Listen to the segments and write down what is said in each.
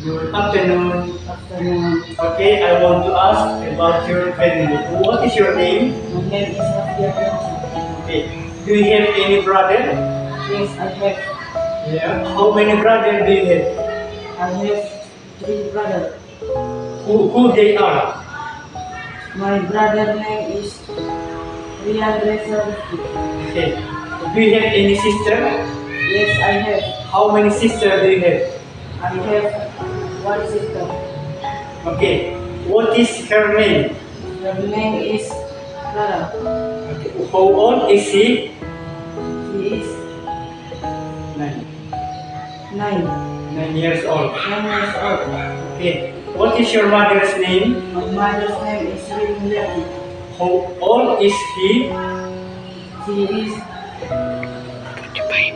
Good afternoon. Afternoon. Okay, I want to ask about your family. What is your name? My name is Rafia Johnson. Okay. Do you have any brother? Yes, I have. Yeah. How many brothers do you have? I have three brothers. Who they are? My brother name is Rian Reza Rifki. Okay. Do you have any sister? Yes, I have. How many sisters do you have? I have one sister. Okay. What is her name? Her name is Clara. Okay. How old is she? She is Nine. nine. 9 years old. 9 years old. Okay. What is your mother's name? My mother's name is Rimliati. How old is he? She is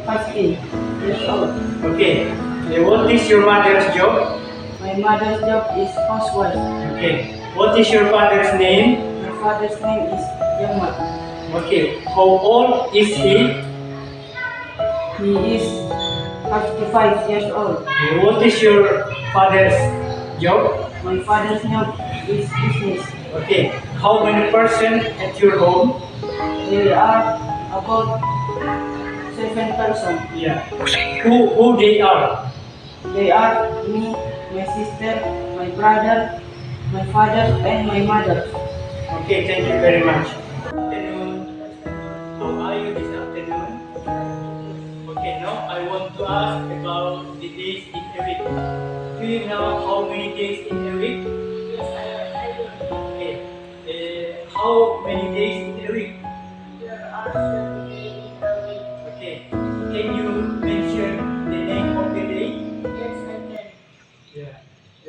50 years old. Okay. What is your mother's job? My mother's job is housewife. Okay. What is your father's name? My father's name is Yamat. Okay. How old is he? He is 55 years old. What is your father's job? My father's job is business. Okay. How many person at your home? They are about 7 persons. Yeah. Who they are? They are me, my sister, my brother, my father, and my mother. Okay. Thank you very much. Afternoon. How are you this afternoon? Okay. Now I want to ask about the days in a week. Do you know how many days in a week? Yes, I do. Okay. How many days in a week? There are 7 days in a week. Okay. Can you mention the name of the day? Yes, I can. Yeah.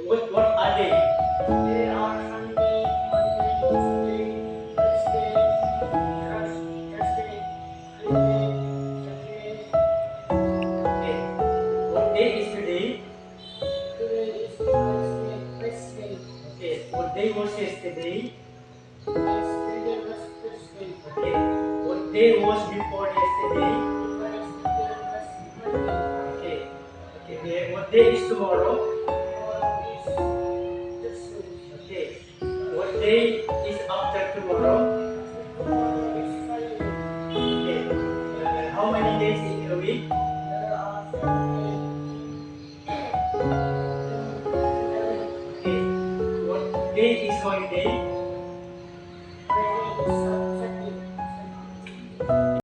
What are they? They are Sunday, Monday, Tuesday, Wednesday, Thursday, Friday, Saturday. Okay. What day is today? Today is Wednesday. Okay. What day was yesterday? Yesterday was Thursday. Okay. What day was before yesterday? Yesterday was Monday. Okay. Okay. What day is tomorrow? Tomorrow is Thursday. Okay. What day is after tomorrow? Tomorrow is Friday. Okay. How many days in a week? There are 7